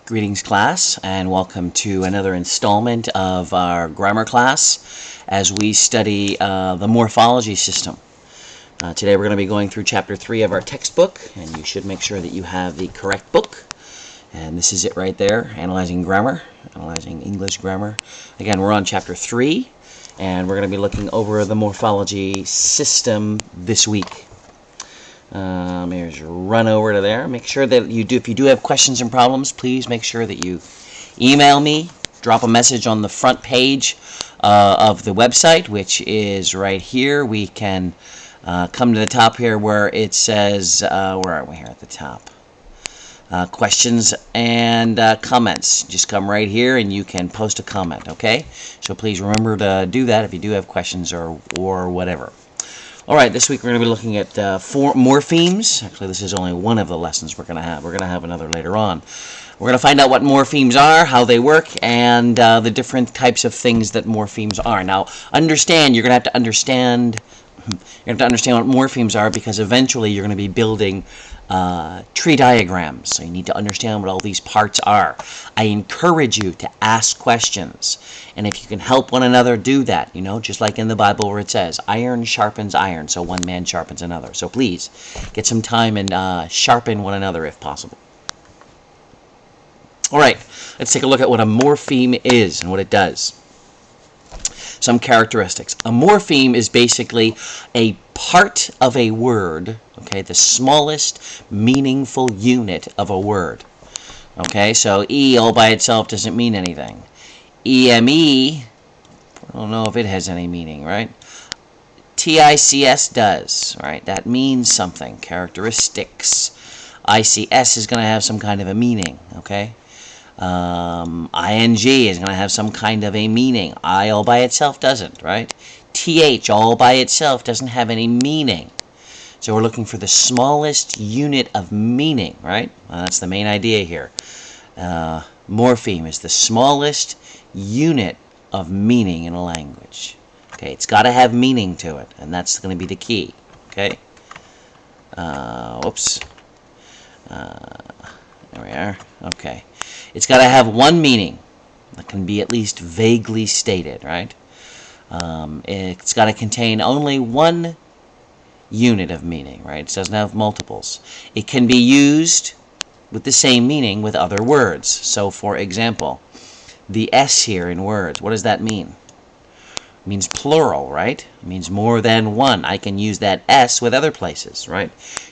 Greetings, class, and welcome to another installment of our grammar class as we study the morphology system. Today we're going to be going through Chapter 3 of our textbook, and you should make sure that you have the correct book. And this is it right there, Analyzing Grammar, Analyzing English Grammar. Again, we're on Chapter 3, and we're going to be looking over the morphology system this week. Here's your run over to there. Make sure that if you do have questions and problems, please make sure that you email me, drop a message on the front page of the website, which is right here. We can come to the top here where it says, where are we here at the top? Questions and comments. Just come right here and you can post a comment, okay? So please remember to do that if you do have questions or whatever. Alright, this week we're going to be looking at 4 morphemes. Actually, this is only one of the lessons we're going to have. We're going to have another later on. We're going to find out what morphemes are, how they work, and the different types of things that morphemes are. Now, understand, you're going to have to understand what morphemes are, because eventually you're going to be building tree diagrams. So you need to understand what all these parts are. I encourage you to ask questions. And if you can help one another do that, just like in the Bible where it says, iron sharpens iron, so one man sharpens another. So please, get some time and sharpen one another if possible. Alright, let's take a look at what a morpheme is and what it does. Some characteristics. A morpheme is basically a part of a word, okay, the smallest meaningful unit of a word. Okay, so E all by itself doesn't mean anything. EME, I don't know if it has any meaning, right? TICS does, right? That means something. Characteristics. ICS is going to have some kind of a meaning, okay? ING is going to have some kind of a meaning. I all by itself doesn't, right? TH all by itself doesn't have any meaning. So we're looking for the smallest unit of meaning, right? Well, that's the main idea here. Morpheme is the smallest unit of meaning in a language. Okay, it's got to have meaning to it, and that's going to be the key. Okay. Whoops. There we are. Okay. It's got to have one meaning that can be at least vaguely stated, right? It's got to contain only one unit of meaning, right? It doesn't have multiples. It can be used with the same meaning with other words. So, for example, the S here in words, what does that mean? It means plural, right? It means more than one. I can use that S with other places, right?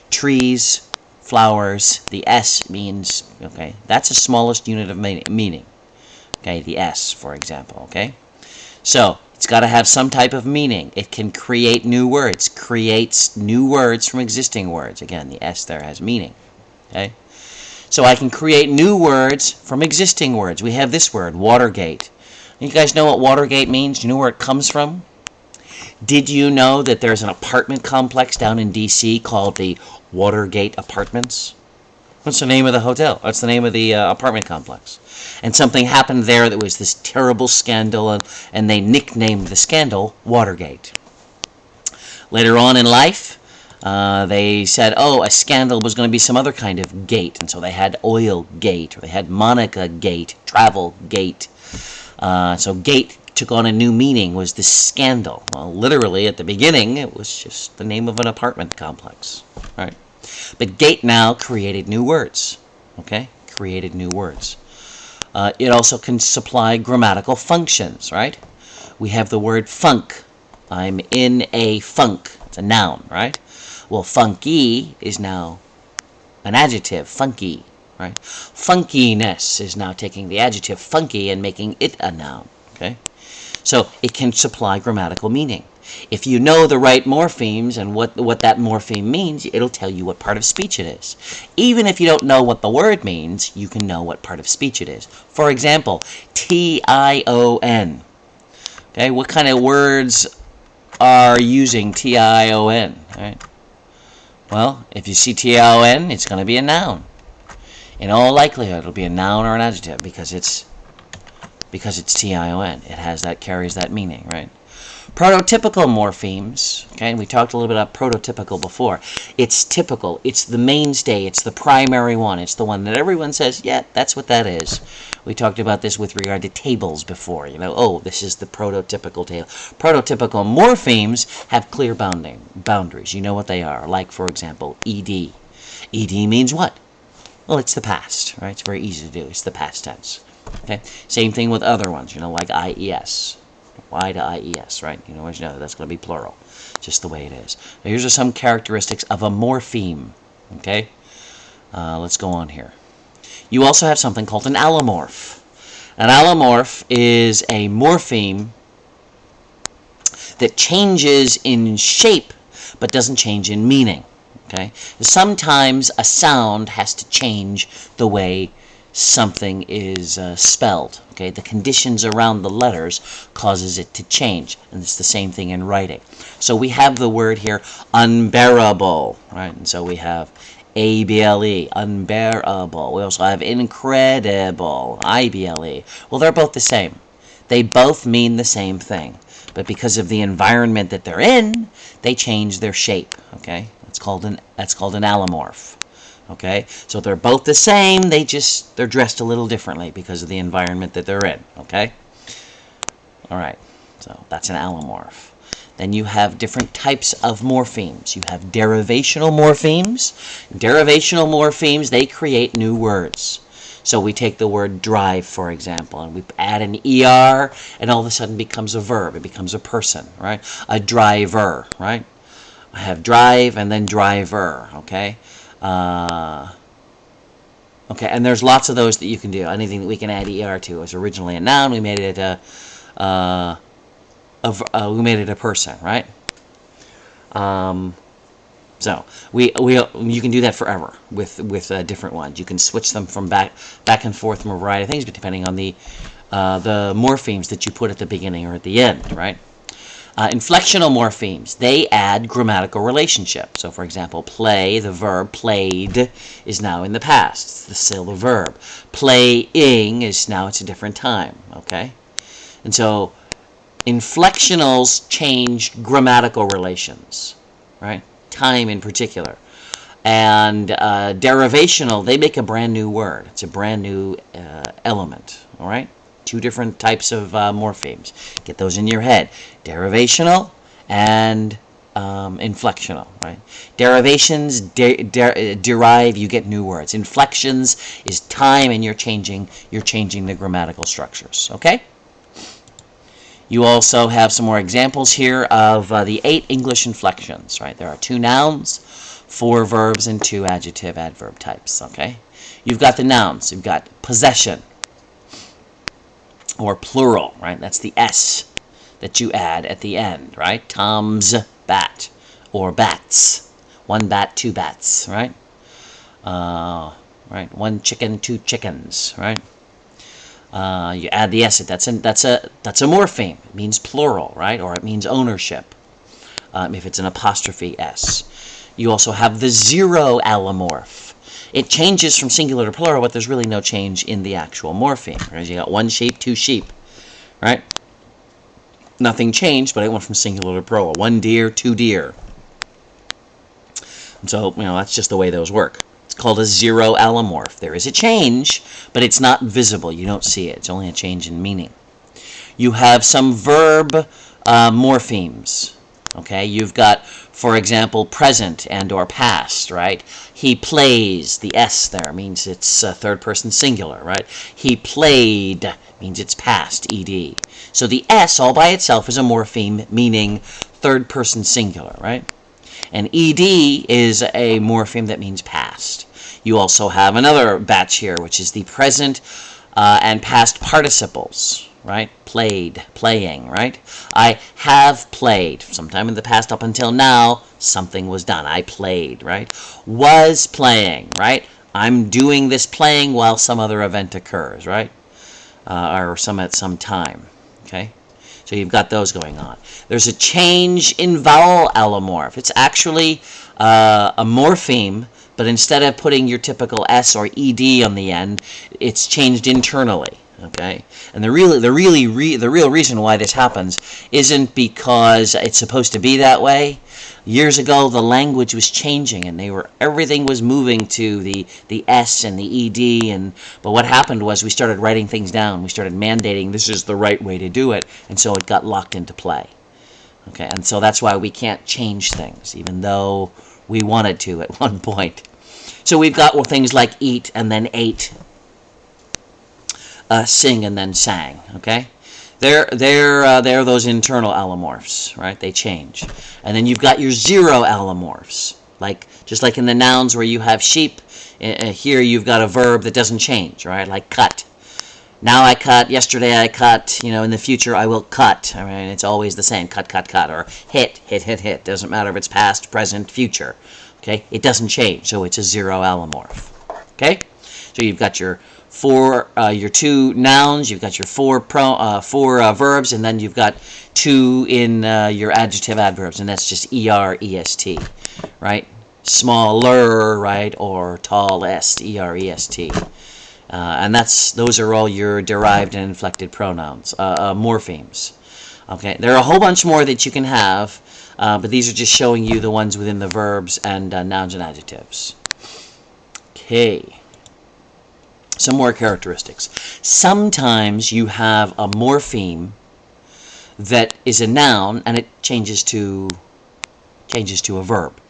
Trees, flowers, the S means, okay, that's the smallest unit of meaning. Okay, the S, for example, okay? So, it's got to have some type of meaning. It can create new words, creates new words from existing words. Again, the S there has meaning, okay? So I can create new words from existing words. We have this word, Watergate. You guys know what Watergate means? Do you know where it comes from? Did you know that there's an apartment complex down in D.C. called the Watergate Apartments? What's the name of the hotel? What's the name of the apartment complex? And something happened there that was this terrible scandal, and they nicknamed the scandal Watergate. Later on in life, they said, oh, a scandal was going to be some other kind of gate, and so they had Oil Gate, or they had Monica Gate, Travel Gate. So gate took on a new meaning, was this scandal. Well, literally, at the beginning, it was just the name of an apartment complex, right? But gate now created new words, okay? Created new words. It also can supply grammatical functions, right? We have the word funk. I'm in a funk. It's a noun, right? Well, funky is now an adjective, funky, right? Funkiness is now taking the adjective funky and making it a noun, okay? So it can supply grammatical meaning. If you know the right morphemes and what that morpheme means, it'll tell you what part of speech it is. Even if you don't know what the word means, you can know what part of speech it is. For example, T-I-O-N. Okay, what kind of words are using T-I-O-N, right? Well, if you see T-I-O-N, it's going to be a noun. In all likelihood, it'll be a noun or an adjective because it's T-I-O-N. It carries that meaning, right? Prototypical morphemes, okay, and we talked a little bit about prototypical before. It's typical. It's the mainstay. It's the primary one. It's the one that everyone says, yeah, that's what that is. We talked about this with regard to tables before. You know, oh, this is the prototypical table. Prototypical morphemes have clear boundaries. You know what they are. Like, for example, ed. Ed means what? Well, it's the past, right? It's very easy to do. It's the past tense. Okay. Same thing with other ones, you know, like IES. Y to IES, right? You know that's going to be plural, just the way it is. Now, here's some characteristics of a morpheme. Okay, let's go on here. You also have something called an allomorph. An allomorph is a morpheme that changes in shape but doesn't change in meaning. Okay, sometimes a sound has to change the way something is spelled. Okay, the conditions around the letters causes it to change, and it's the same thing in writing. So we have the word here unbearable, right? And so we have ABLE, unbearable. We also have incredible, IBLE. Well, they're both the same. They both mean the same thing, but because of the environment that they're in, they change their shape. Okay, that's called an allomorph. Okay, so they're both the same, they're dressed a little differently because of the environment that they're in. Okay, all right, so that's an allomorph. Then you have different types of morphemes. You have derivational morphemes. Derivational morphemes, they create new words. So we take the word drive, for example, and we add an ER, and all of a sudden it becomes a verb. It becomes a person, right? A driver, right? I have drive and then driver, okay? Okay, and there's lots of those that you can do. Anything that we can add ER to is originally a noun. We made it a person, right? So you can do that forever with different ones. You can switch them from back and forth from a variety of things, but depending on the morphemes that you put at the beginning or at the end, right? Inflectional morphemes, they add grammatical relationship. So, for example, play, the verb played, is now in the past. It's still the verb. Playing is now it's a different time. Okay, and so inflectionals change grammatical relations, right? Time in particular. And derivational, they make a brand new word. It's a brand new element. All right. Two different types of morphemes. Get those in your head. Derivational and inflectional, right? Derivations derive, you get new words. Inflections is time, and you're changing the grammatical structures, okay? You also have some more examples here of the 8 English inflections, right? There are 2 nouns, 4 verbs, and 2 adjective-adverb types, okay? You've got the nouns. You've got possession, or plural, right? That's the S that you add at the end, right? Tom's bat, or bats. 1 bat, 2 bats, right? Right. 1 chicken, 2 chickens, right? You add the S. That's a morpheme. It means plural, right? Or it means ownership. If it's an apostrophe S. You also have the 0 allomorph. It changes from singular to plural, but there's really no change in the actual morpheme. Right? You got 1 sheep, 2 sheep, right? Nothing changed, but it went from singular to plural. 1 deer, 2 deer. And so, that's just the way those work. It's called a 0 allomorph. There is a change, but it's not visible. You don't see it. It's only a change in meaning. You have some verb morphemes. Okay, you've got, for example, present and or past, right? He plays, the S there means it's third person singular, right? He played means it's past, ed. So the S all by itself is a morpheme meaning third person singular, right? And ed is a morpheme that means past. You also have another batch here, which is the present and past participles, right? Played, playing, right? I have played. Sometime in the past up until now, something was done. I played, right? Was playing, right? I'm doing this playing while some other event occurs, right? Or at some time, okay? So you've got those going on. There's a change in vowel allomorph. It's actually a morpheme, but instead of putting your typical S or ED on the end, it's changed internally. Okay, and the real reason why this happens isn't because it's supposed to be that way. Years ago, the language was changing, and everything was moving to the S and the ED. But what happened was we started writing things down. We started mandating this is the right way to do it, and so it got locked into play. Okay, and so that's why we can't change things, even though we wanted to at one point. So we've got things like eat and then ate. Sing and then sang. Okay, they're those internal allomorphs, right? They change, and then you've got your zero allomorphs, just like in the nouns where you have sheep. Here you've got a verb that doesn't change, right? Like cut. Now I cut. Yesterday I cut. In the future I will cut. I mean, it's always the same. Cut, cut, cut, or hit, hit, hit, hit. Doesn't matter if it's past, present, future. Okay, it doesn't change, so it's a zero allomorph. Okay, so you've got your your two nouns, you've got your four verbs, and then you've got two in your adjective adverbs, and that's just er, est, right? Smaller, right, or tallest, er, est, and those are all your derived and inflected pronouns, morphemes. Okay, there are a whole bunch more that you can have, but these are just showing you the ones within the verbs and nouns and adjectives. Okay. Some more characteristics. Sometimes you have a morpheme that is a noun and it changes to a verb,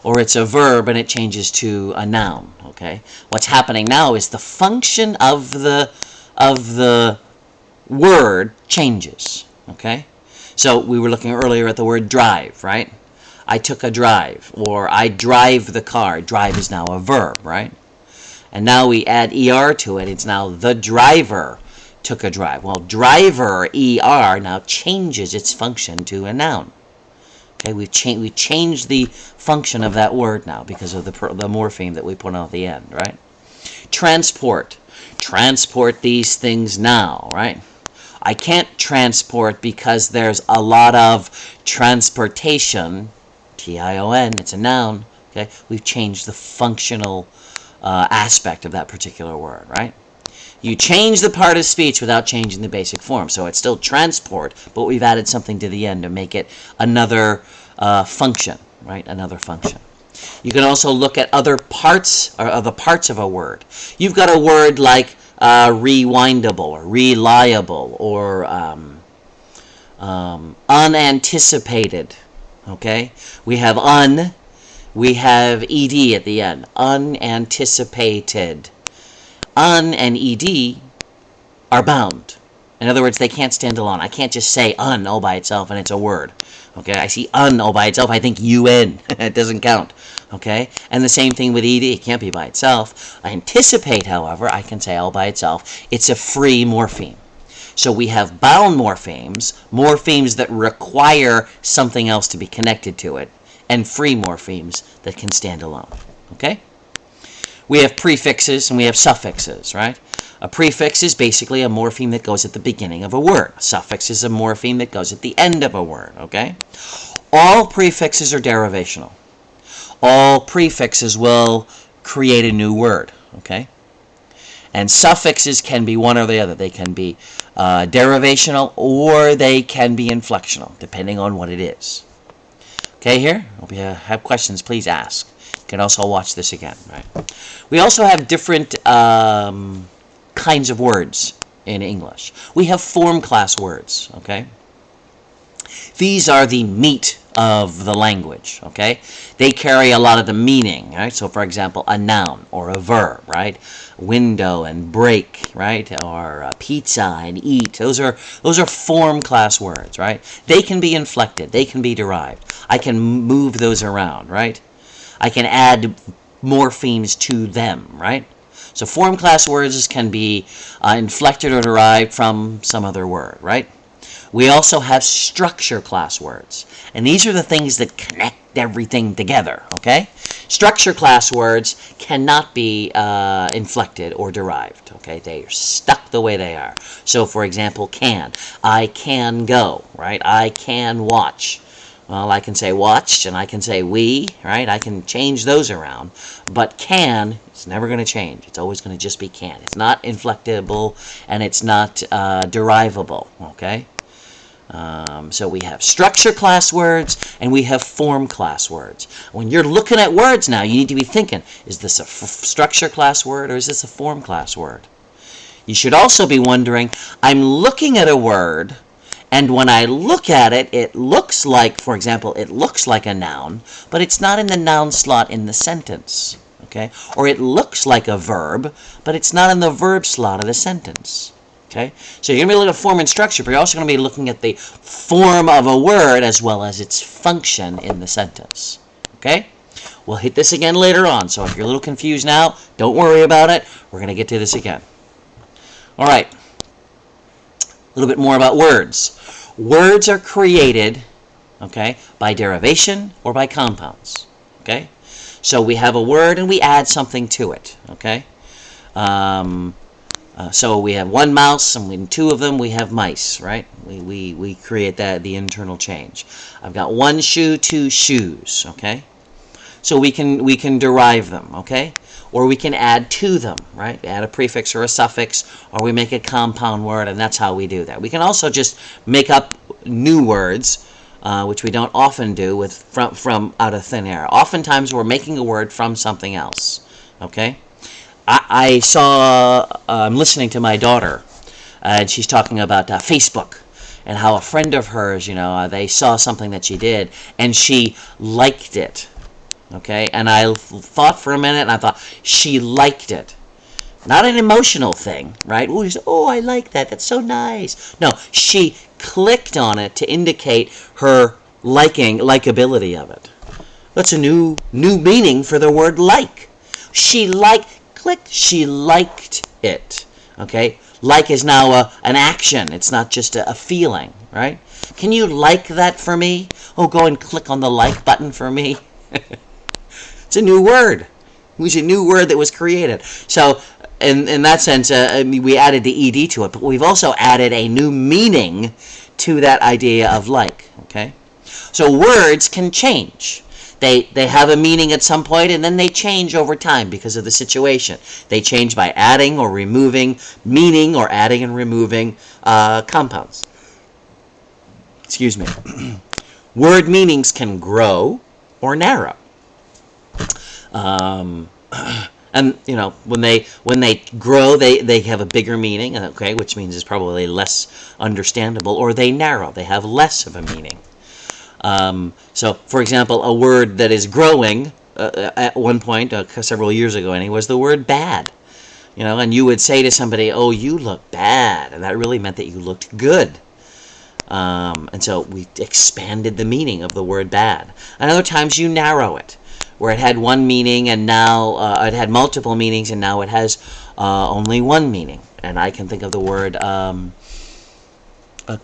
or it's a verb and it changes to a noun. Okay, what's happening now is the function of the word changes. Okay, so we were looking earlier at the word drive, right? I took a drive, or I drive the car. Drive is now a verb, right? And now we add er to it. It's now the driver took a drive. Well, driver, er, now changes its function to a noun. Okay, we changed the function of that word now because of the morpheme that we put on at the end, right? Transport. Transport these things now, right? I can't transport because there's a lot of transportation. T-I-O-N, it's a noun. Okay, we've changed the functional aspect of that particular word, right? You change the part of speech without changing the basic form, so it's still transport, but we've added something to the end to make it another function, right? Another function. You can also look at other parts, or other parts of a word. You've got a word like rewindable, or reliable, or unanticipated. Okay, we have we have ed at the end. Unanticipated. Un and ed are bound. In other words, they can't stand alone. I can't just say un all by itself and it's a word. Okay, I see un all by itself, I think un. It doesn't count. Okay, and the same thing with ed. It can't be by itself. Anticipate, however, I can say all by itself. It's a free morpheme. So we have bound morphemes, morphemes that require something else to be connected to it, and free morphemes that can stand alone. Okay? We have prefixes and we have suffixes, right? A prefix is basically a morpheme that goes at the beginning of a word. A suffix is a morpheme that goes at the end of a word, okay? All prefixes are derivational. All prefixes will create a new word, okay? And suffixes can be one or the other. They can be derivational or they can be inflectional, depending on what it is. Okay, here? If you have questions, please ask. You can also watch this again, right? We also have different kinds of words in English. We have form class words, okay? These are the meat of the language, okay? They carry a lot of the meaning, right? So, for example, a noun or a verb, right? Window and break, right? Or pizza and eat. Those are form class words, right? They can be inflected. They can be derived. I can move those around, right? I can add morphemes to them, right? So form class words can be inflected or derived from some other word, right? We also have structure class words. And these are the things that connect everything together, okay? Structure class words cannot be inflected or derived, okay? They are stuck the way they are. So, for example, can. I can go, right? I can watch, Well, I can say watched, and I can say we, right? I can change those around. But can, it's never going to change. It's always going to just be can. It's not inflectable, and it's not derivable, okay? So we have structure class words, and we have form class words. When you're looking at words now, you need to be thinking, is this a structure class word, or is this a form class word? You should also be wondering, I'm looking at a word, and when I look at it, it looks like, for example, it looks like a noun, but it's not in the noun slot in the sentence, okay? Or it looks like a verb, but it's not in the verb slot of the sentence, okay? So you're going to be looking at form and structure, but you're also going to be looking at the form of a word as well as its function in the sentence, okay? We'll hit this again later on, so if you're a little confused now, don't worry about it. We're going to get to this again. All right. A little bit more about words. Words are created, okay, by derivation or by compounds, okay? So we have a word and we add something to it, okay? So we have one mouse, and in two of them we have mice, right? We create the internal change. I've got one shoe, two shoes, okay? So we can derive them, okay? Or we can add to them, right? Add a prefix or a suffix, or we make a compound word, and that's how we do that. We can also just make up new words, which we don't often do from out of thin air. Oftentimes we're making a word from something else, okay? I'm listening to my daughter, and she's talking about Facebook, and how a friend of hers, they saw something that she did, and she liked it. Okay, and I thought for a minute, and I thought, she liked it. Not an emotional thing, right? Oh, I like that. That's so nice. No, she clicked on it to indicate her likability of it. That's a new meaning for the word like. She clicked. She liked it. Okay, like is now an action. It's not just a feeling, right? Can you like that for me? Oh, go and click on the like button for me. It's a new word. It was a new word that was created. So, in that sense, we added the ed to it, but we've also added a new meaning to that idea of like. Okay, so words can change. They have a meaning at some point, and then they change over time because of the situation. They change by adding or removing meaning, or adding and removing compounds. Excuse me. Word meanings can grow or narrow. And when they grow, they have a bigger meaning, okay, which means it's probably less understandable, or they narrow, they have less of a meaning. So, for example, a word that is growing at one point, several years ago, and it was the word bad. And you would say to somebody, "Oh, you look bad," and that really meant that you looked good. And so we expanded the meaning of the word bad. And other times you narrow it, where it had one meaning, and now it had multiple meanings, and now it has only one meaning. And I can think of the word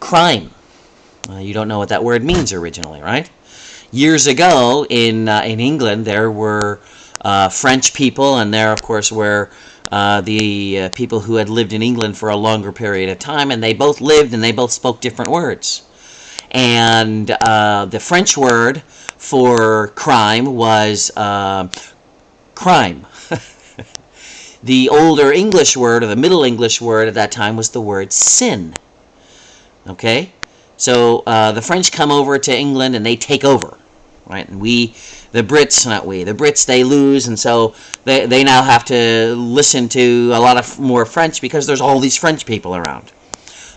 crime. You don't know what that word means originally, right? Years ago in England, there were French people, and there, of course, were the people who had lived in England for a longer period of time, and they both lived and they both spoke different words. And the French word for crime was crime. The older English word, or the Middle English word at that time, was the word sin. Okay? So the French come over to England and they take over, right? And the Brits, they lose, and so they now have to listen to a lot of more French because there's all these French people around.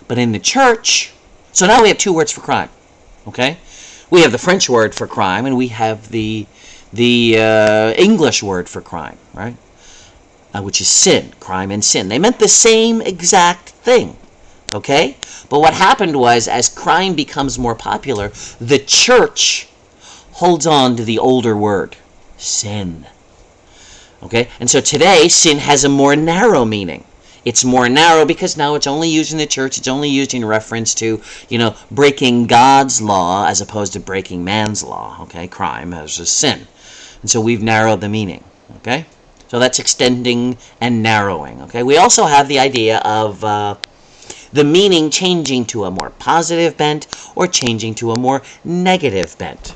But in the church, so now we have two words for crime, okay? We have the French word for crime, and we have the English word for crime, right? Which is sin, crime and sin. They meant the same exact thing, okay? But what happened was, as crime becomes more popular, the church holds on to the older word, sin. Okay? And so today, sin has a more narrow meaning. It's more narrow because now it's only used in the church. It's only used in reference to, breaking God's law as opposed to breaking man's law. Okay? Crime as a sin. And so we've narrowed the meaning. Okay? So that's extending and narrowing. Okay? We also have the idea of the meaning changing to a more positive bent or changing to a more negative bent.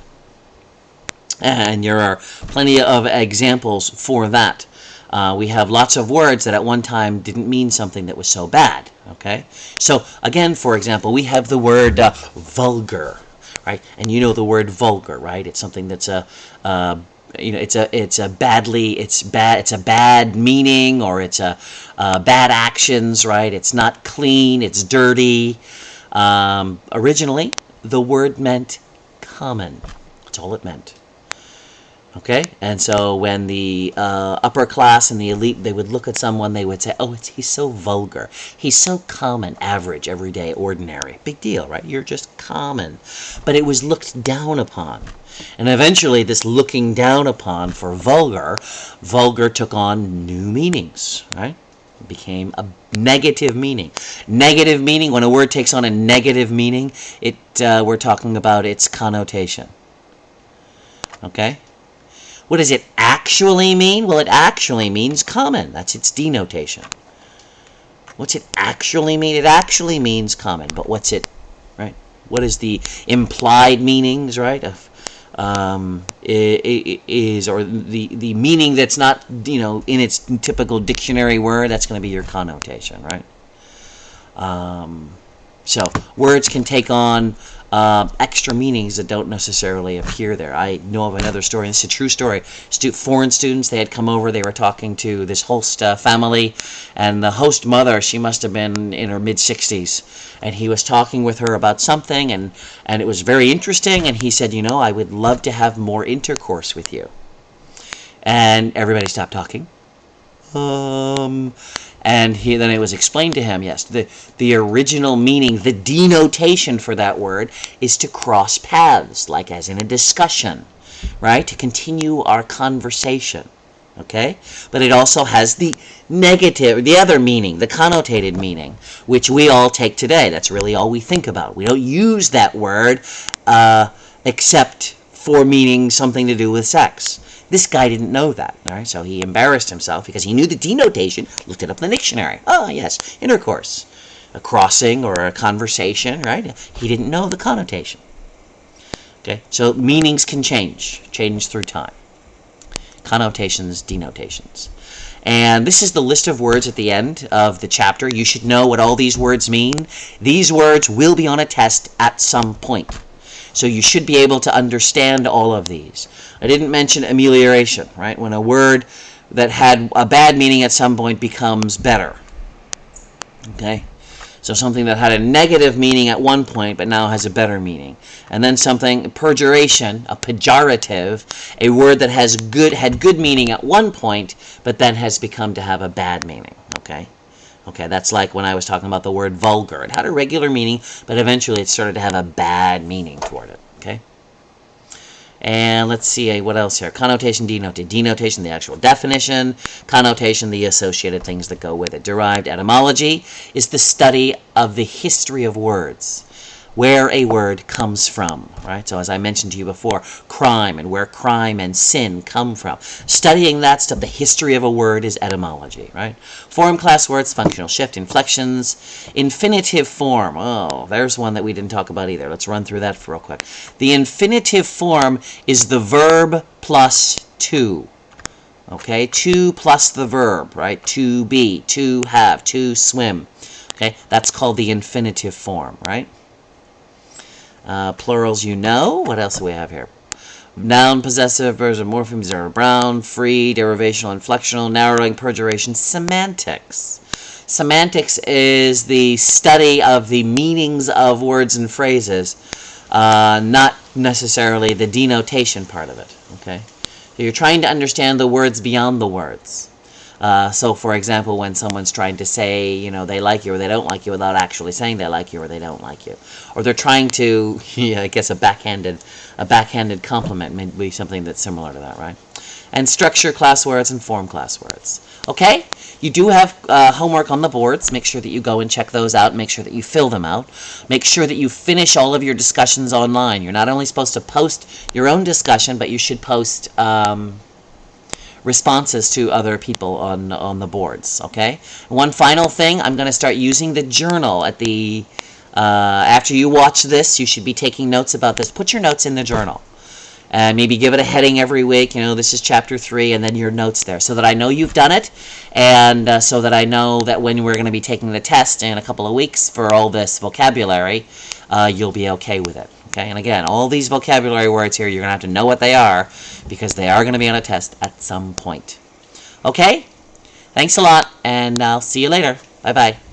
And there are plenty of examples for that. We have lots of words that at one time didn't mean something that was so bad. Okay, so again, for example, we have the word vulgar, right? And you know the word vulgar, right? It's something that's it's a bad meaning, or it's a bad actions, right? It's not clean, it's dirty. Originally, the word meant common. That's all it meant. Okay, and so when the upper class and the elite, they would look at someone, they would say, oh, he's so vulgar. He's so common, average, everyday, ordinary. Big deal, right? You're just common. But it was looked down upon. And eventually this looking down upon for vulgar took on new meanings, right? It became a negative meaning. Negative meaning, when a word takes on a negative meaning, we're talking about its connotation. Okay? What does it actually mean? Well, it actually means common. That's its denotation. What's it actually mean? It actually means common. But what's it, right? What is the implied meanings, right? Of is or the meaning that's not, in its typical dictionary word, that's going to be your connotation, right? So words can take on extra meanings that don't necessarily appear there. I know of another story, and this is a true story. Foreign students, they had come over, they were talking to this host family, and the host mother, she must have been in her mid-60s, and he was talking with her about something, and it was very interesting, and he said, I would love to have more intercourse with you. And everybody stopped talking. And then it was explained to him, yes, the original meaning, the denotation for that word is to cross paths, like as in a discussion, right? To continue our conversation, okay? But it also has the negative, the other meaning, the connotated meaning, which we all take today. That's really all we think about. We don't use that word except for meaning something to do with sex. This guy didn't know that, all right? So he embarrassed himself because he knew the denotation, looked it up in the dictionary. Oh, yes, intercourse, a crossing or a conversation, right? He didn't know the connotation. Okay, so meanings can change through time. Connotations, denotations. And this is the list of words at the end of the chapter. You should know what all these words mean. These words will be on a test at some point. So you should be able to understand all of these. I didn't mention amelioration, right? When a word that had a bad meaning at some point becomes better. Okay? So something that had a negative meaning at one point but now has a better meaning. And then something, perjuration, a pejorative, a word that had good meaning at one point but then has become to have a bad meaning. Okay? Okay, that's like when I was talking about the word vulgar. It had a regular meaning, but eventually it started to have a bad meaning toward it. Okay? And let's see, what else here? Connotation, denotation. Denotation, the actual definition. Connotation, the associated things that go with it. Derived etymology is the study of the history of words, where a word comes from, right? So as I mentioned to you before, crime and where crime and sin come from. Studying that stuff, the history of a word, is etymology, right? Form, class words, functional shift, inflections, infinitive form. Oh, there's one that we didn't talk about either. Let's run through that real quick. The infinitive form is the verb plus to. Okay, to plus the verb, right? To be, to have, to swim. Okay, that's called the infinitive form, right? Plurals, What else do we have here? Noun, possessive, verbs, and morphemes are brown, free, derivational, inflectional, narrowing, perjuration, semantics. Semantics is the study of the meanings of words and phrases, not necessarily the denotation part of it. Okay, so you're trying to understand the words beyond the words. So, for example, when someone's trying to say, they like you or they don't like you without actually saying they like you or they don't like you. Or they're trying to, I guess a backhanded compliment may be something that's similar to that, right? And structure class words and form class words. Okay? You do have homework on the boards. Make sure that you go and check those out. Make sure that you fill them out. Make sure that you finish all of your discussions online. You're not only supposed to post your own discussion, but you should post responses to other people on the boards, okay? One final thing, I'm going to start using the journal at the, after you watch this, you should be taking notes about this. Put your notes in the journal. And maybe give it a heading every week, this is chapter 3, and then your notes there, so that I know you've done it, and so that I know that when we're going to be taking the test in a couple of weeks for all this vocabulary, you'll be okay with it. Okay, and again, all these vocabulary words here, you're going to have to know what they are, because they are going to be on a test at some point. Okay? Thanks a lot, and I'll see you later. Bye-bye.